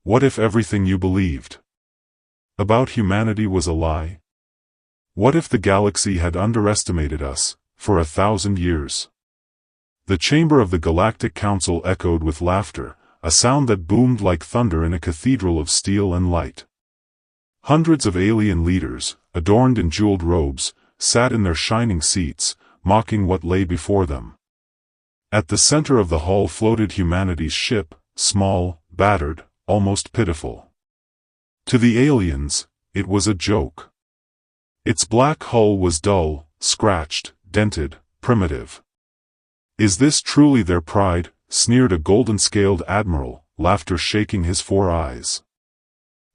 What if everything you believed about humanity was a lie? What if the galaxy had underestimated us, for 1,000 years? The chamber of the Galactic Council echoed with laughter, a sound that boomed like thunder in a cathedral of steel and light. Hundreds of alien leaders, adorned in jeweled robes, sat in their shining seats, mocking what lay before them. At the center of the hall floated humanity's ship, small, battered, almost pitiful. To the aliens, it was a joke. Its black hull was dull, scratched, dented, primitive. "Is this truly their pride?" sneered a golden-scaled admiral, laughter shaking his 4 eyes.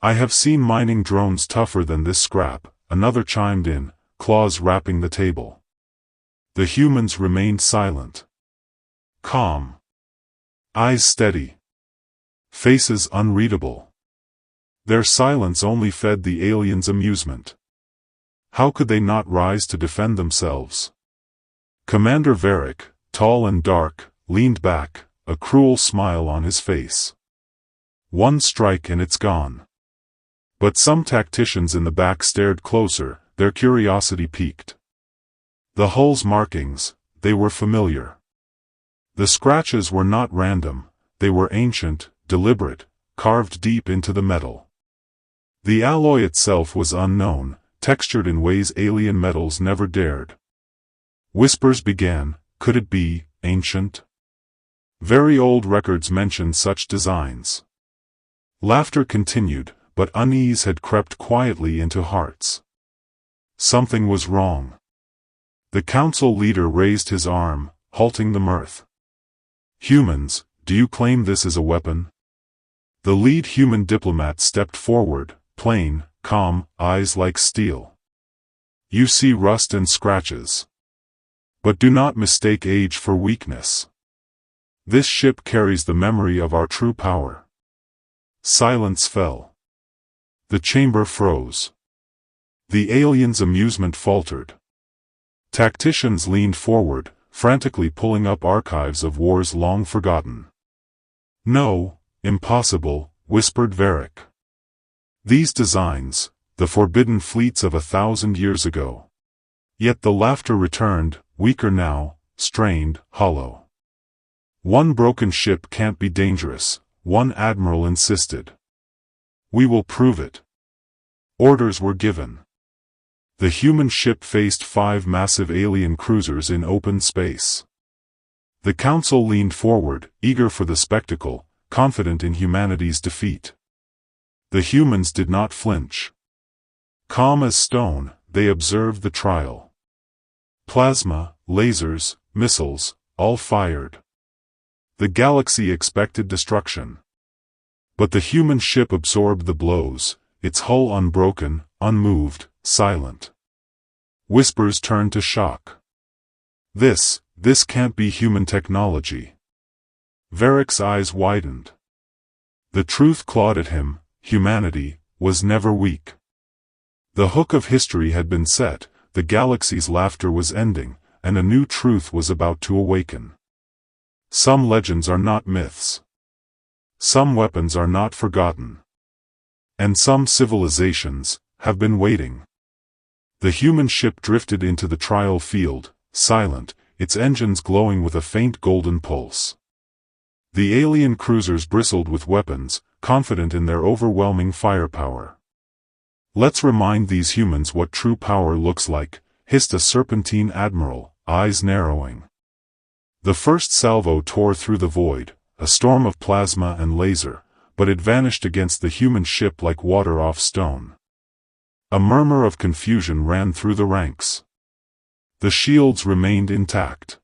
"I have seen mining drones tougher than this scrap," another chimed in, claws wrapping the table. The humans remained silent. Calm. Eyes steady. Faces unreadable. Their silence only fed the aliens' amusement. How could they not rise to defend themselves? Commander Varric, tall and dark, leaned back, a cruel smile on his face. "One strike and it's gone." But some tacticians in the back stared closer, their curiosity piqued. The hull's markings, they were familiar. The scratches were not random, they were ancient, deliberate, carved deep into the metal. The alloy itself was unknown, textured in ways alien metals never dared. Whispers began, could it be ancient? Very old records mentioned such designs. Laughter continued, but unease had crept quietly into hearts. Something was wrong. The council leader raised his arm, halting the mirth. "Humans, do you claim this is a weapon?" The lead human diplomat stepped forward, plain, calm, eyes like steel. "You see rust and scratches. But do not mistake age for weakness. This ship carries the memory of our true power." Silence fell. The chamber froze. The aliens' amusement faltered. Tacticians leaned forward, frantically pulling up archives of wars long forgotten. "No, impossible," whispered Varric. "These designs, the forbidden fleets of 1,000 years ago." Yet the laughter returned, weaker now, strained, hollow. "One broken ship can't be dangerous," one admiral insisted. "We will prove it." Orders were given. The human ship faced 5 massive alien cruisers in open space. The council leaned forward, eager for the spectacle, confident in humanity's defeat. The humans did not flinch. Calm as stone, they observed the trial. Plasma, lasers, missiles, all fired. The galaxy expected destruction. But the human ship absorbed the blows, its hull unbroken, unmoved, silent. Whispers turned to shock. This can't be human technology." Varric's eyes widened. The truth clawed at him, humanity was never weak. The hook of history had been set, the galaxy's laughter was ending, and a new truth was about to awaken. Some legends are not myths. Some weapons are not forgotten. And some civilizations have been waiting. The human ship drifted into the trial field, silent, its engines glowing with a faint golden pulse. The alien cruisers bristled with weapons, confident in their overwhelming firepower. "Let's remind these humans what true power looks like," hissed a serpentine admiral, eyes narrowing. The first salvo tore through the void, a storm of plasma and laser, but it vanished against the human ship like water off stone. A murmur of confusion ran through the ranks. The shields remained intact.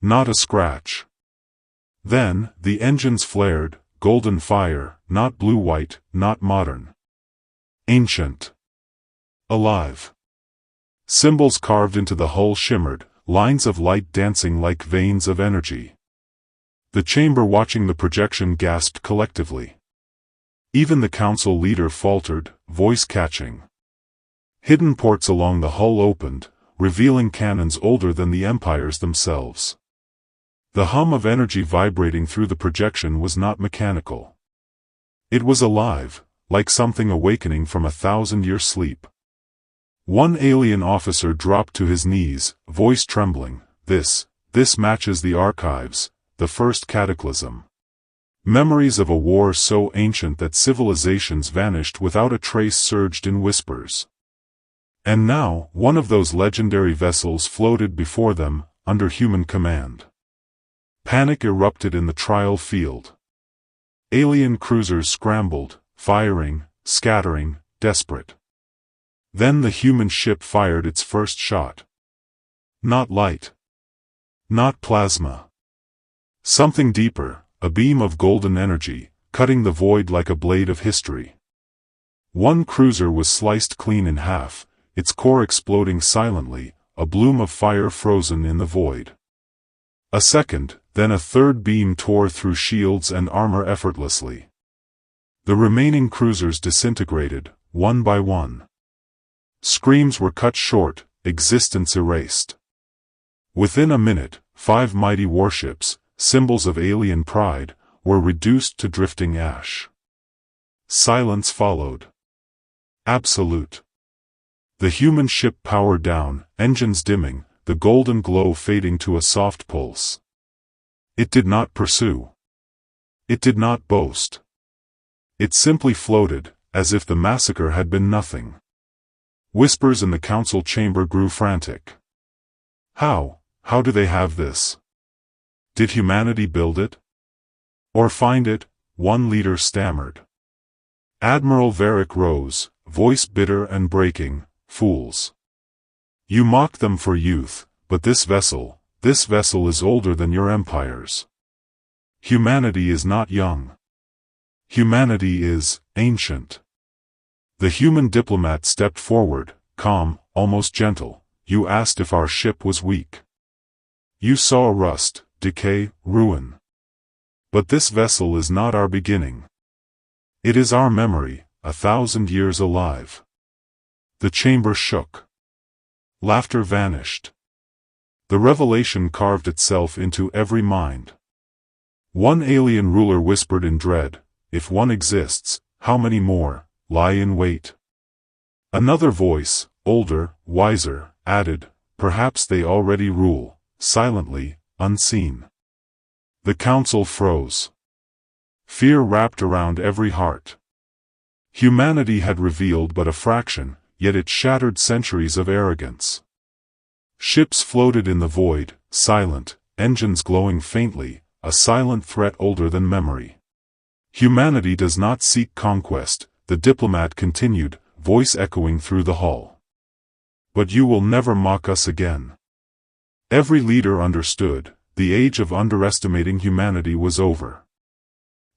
Not a scratch. Then, the engines flared, golden fire, not blue-white, not modern. Ancient. Alive. Symbols carved into the hull shimmered, lines of light dancing like veins of energy. The chamber watching the projection gasped collectively. Even the council leader faltered, voice catching. Hidden ports along the hull opened, revealing cannons older than the empires themselves. The hum of energy vibrating through the projection was not mechanical. It was alive, like something awakening from a 1,000-year sleep. One alien officer dropped to his knees, voice trembling. This matches the archives, the first cataclysm. Memories of a war so ancient that civilizations vanished without a trace surged in whispers. And now, one of those legendary vessels floated before them, under human command. Panic erupted in the trial field. Alien cruisers scrambled, firing, scattering, desperate. Then the human ship fired its first shot. Not light. Not plasma. Something deeper, a beam of golden energy, cutting the void like a blade of history. One cruiser was sliced clean in half, its core exploding silently, a bloom of fire frozen in the void. A second, then a third beam tore through shields and armor effortlessly. The remaining cruisers disintegrated, one by one. Screams were cut short, existence erased. Within a minute, 5 mighty warships, symbols of alien pride, were reduced to drifting ash. Silence followed. Absolute. The human ship powered down, engines dimming, the golden glow fading to a soft pulse. It did not pursue. It did not boast. It simply floated, as if the massacre had been nothing. Whispers in the council chamber grew frantic. How do they have this? Did humanity build it? Or find it? One leader stammered. Admiral Varric rose, voice bitter and breaking. Fools. You mocked them for youth, but this vessel is older than your empires. Humanity is not young. Humanity is ancient. The human diplomat stepped forward, calm, almost gentle. You asked if our ship was weak. You saw rust, decay, ruin. But this vessel is not our beginning. It is our memory, 1,000 years alive. The chamber shook. Laughter vanished. The revelation carved itself into every mind. One alien ruler whispered in dread, if one exists, how many more lie in wait? Another voice, older, wiser, added, perhaps they already rule, silently, unseen. The council froze. Fear wrapped around every heart. Humanity had revealed but a fraction, yet it shattered centuries of arrogance. Ships floated in the void, silent, engines glowing faintly, a silent threat older than memory. Humanity does not seek conquest, the diplomat continued, voice echoing through the hall. But you will never mock us again. Every leader understood, the age of underestimating humanity was over.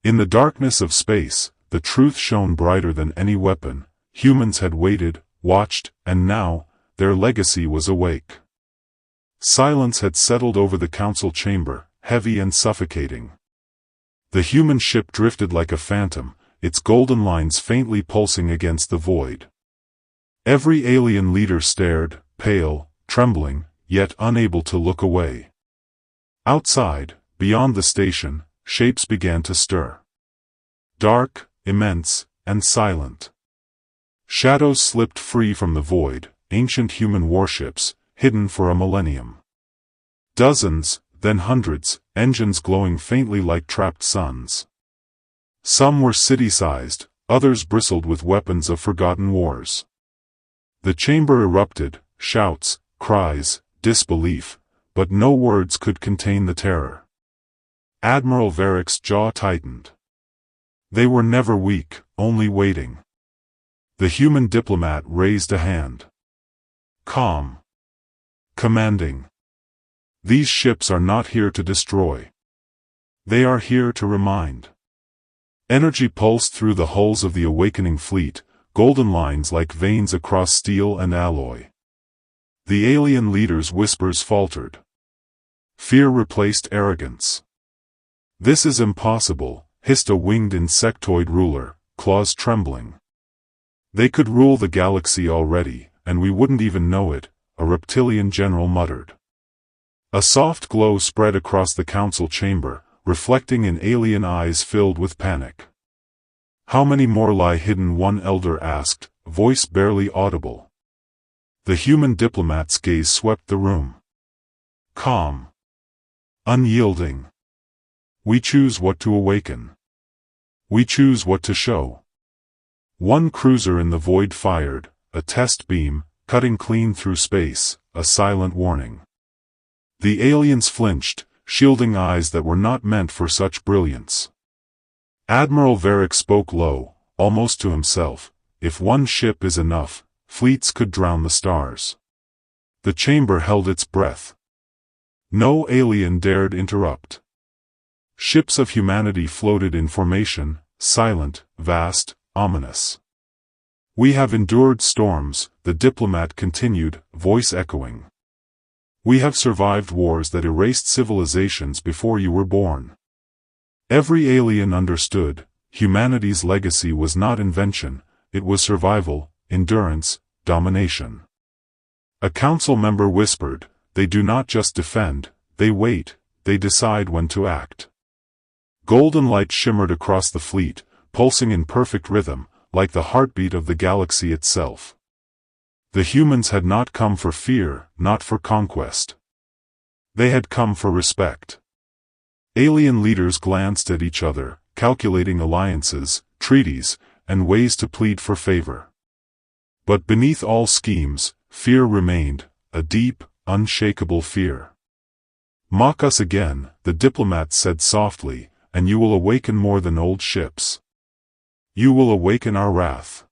In the darkness of space, the truth shone brighter than any weapon. Humans had waited, watched, and now, their legacy was awake. Silence had settled over the council chamber, heavy and suffocating. The human ship drifted like a phantom, its golden lines faintly pulsing against the void. Every alien leader stared, pale, trembling, yet unable to look away. Outside, beyond the station, shapes began to stir. Dark, immense, and silent. Shadows slipped free from the void, ancient human warships, hidden for a millennium. Dozens, then hundreds, engines glowing faintly like trapped suns. Some were city-sized, others bristled with weapons of forgotten wars. The chamber erupted, shouts, cries, disbelief, but no words could contain the terror. Admiral Varric's jaw tightened. They were never weak, only waiting. The human diplomat raised a hand. Calm. Commanding. These ships are not here to destroy. They are here to remind. Energy pulsed through the hulls of the awakening fleet, golden lines like veins across steel and alloy. The alien leader's whispers faltered. Fear replaced arrogance. This is impossible, hissed a winged insectoid ruler, claws trembling. They could rule the galaxy already, and we wouldn't even know it, a reptilian general muttered. A soft glow spread across the council chamber, reflecting in alien eyes filled with panic. How many more lie hidden? One elder asked, voice barely audible. The human diplomat's gaze swept the room. Calm. Unyielding. We choose what to awaken. We choose what to show. One cruiser in the void fired, a test beam, cutting clean through space, a silent warning. The aliens flinched, shielding eyes that were not meant for such brilliance. Admiral Varric spoke low, almost to himself. If one ship is enough, fleets could drown the stars. The chamber held its breath. No alien dared interrupt. Ships of humanity floated in formation, silent, vast, ominous. We have endured storms, the diplomat continued, voice echoing. We have survived wars that erased civilizations before you were born. Every alien understood, humanity's legacy was not invention, it was survival, endurance, domination. A council member whispered, they do not just defend, they wait, they decide when to act. Golden light shimmered across the fleet, pulsing in perfect rhythm, like the heartbeat of the galaxy itself. The humans had not come for fear, not for conquest. They had come for respect. Alien leaders glanced at each other, calculating alliances, treaties, and ways to plead for favor. But beneath all schemes, fear remained, a deep, unshakable fear. Mock us again, the diplomat said softly, and you will awaken more than old ships. You will awaken our wrath.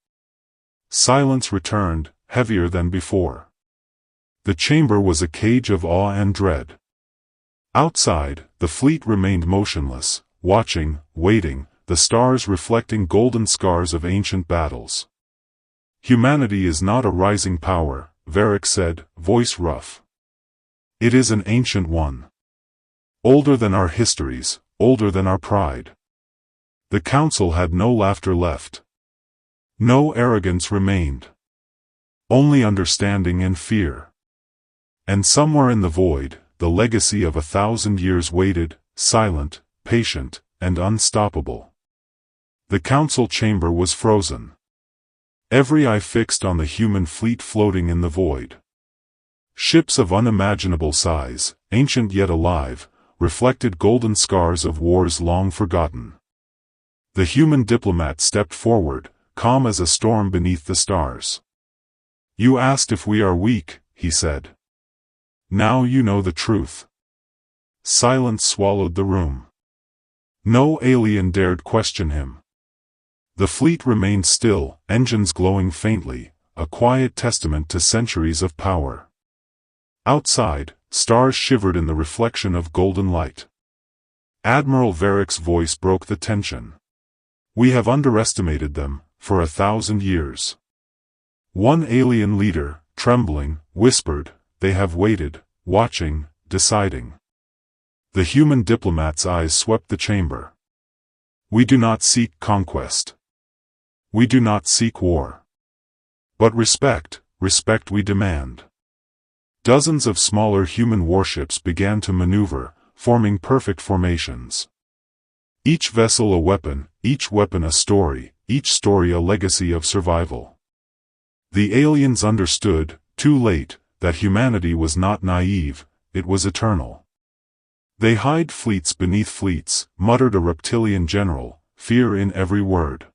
Silence returned, heavier than before. The chamber was a cage of awe and dread. Outside, the fleet remained motionless, watching, waiting, the stars reflecting golden scars of ancient battles. Humanity is not a rising power, Varric said, voice rough. It is an ancient one. Older than our histories, older than our pride. The council had no laughter left. No arrogance remained. Only understanding and fear. And somewhere in the void, the legacy of 1,000 years waited, silent, patient, and unstoppable. The council chamber was frozen. Every eye fixed on the human fleet floating in the void. Ships of unimaginable size, ancient yet alive, reflected golden scars of wars long forgotten. The human diplomat stepped forward, calm as a storm beneath the stars. You asked if we are weak, he said. Now you know the truth. Silence swallowed the room. No alien dared question him. The fleet remained still, engines glowing faintly, a quiet testament to centuries of power. Outside, stars shivered in the reflection of golden light. Admiral Varric's voice broke the tension. We have underestimated them, for 1,000 years. One alien leader, trembling, whispered, they have waited, watching, deciding. The human diplomat's eyes swept the chamber. We do not seek conquest. We do not seek war. But respect, respect we demand. Dozens of smaller human warships began to maneuver, forming perfect formations. Each vessel a weapon, each weapon a story, each story a legacy of survival. The aliens understood, too late, that humanity was not naive, it was eternal. They hide fleets beneath fleets, muttered a reptilian general, fear in every word.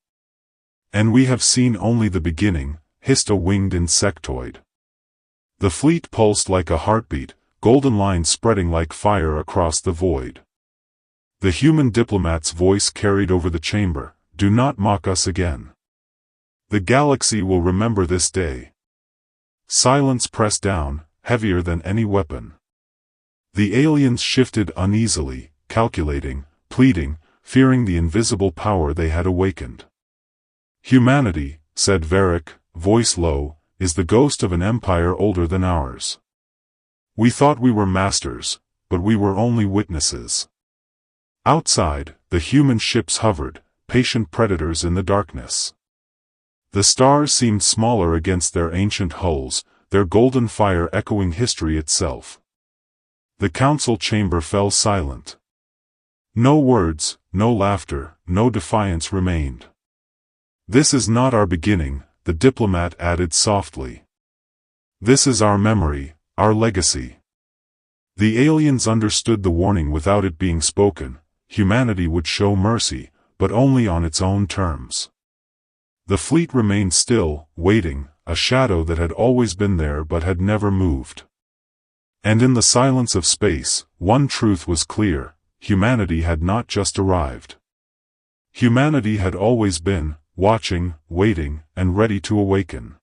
And we have seen only the beginning, hissed a winged insectoid. The fleet pulsed like a heartbeat, golden lines spreading like fire across the void. The human diplomat's voice carried over the chamber, do not mock us again. The galaxy will remember this day. Silence pressed down, heavier than any weapon. The aliens shifted uneasily, calculating, pleading, fearing the invisible power they had awakened. Humanity, said Varric, voice low, is the ghost of an empire older than ours. We thought we were masters, but we were only witnesses. Outside, the human ships hovered, patient predators in the darkness. The stars seemed smaller against their ancient hulls, their golden fire echoing history itself. The council chamber fell silent. No words, no laughter, no defiance remained. This is not our beginning, the diplomat added softly. This is our memory, our legacy. The aliens understood the warning without it being spoken. Humanity would show mercy, but only on its own terms. The fleet remained still, waiting, a shadow that had always been there but had never moved. And in the silence of space, one truth was clear: humanity had not just arrived. Humanity had always been, watching, waiting, and ready to awaken.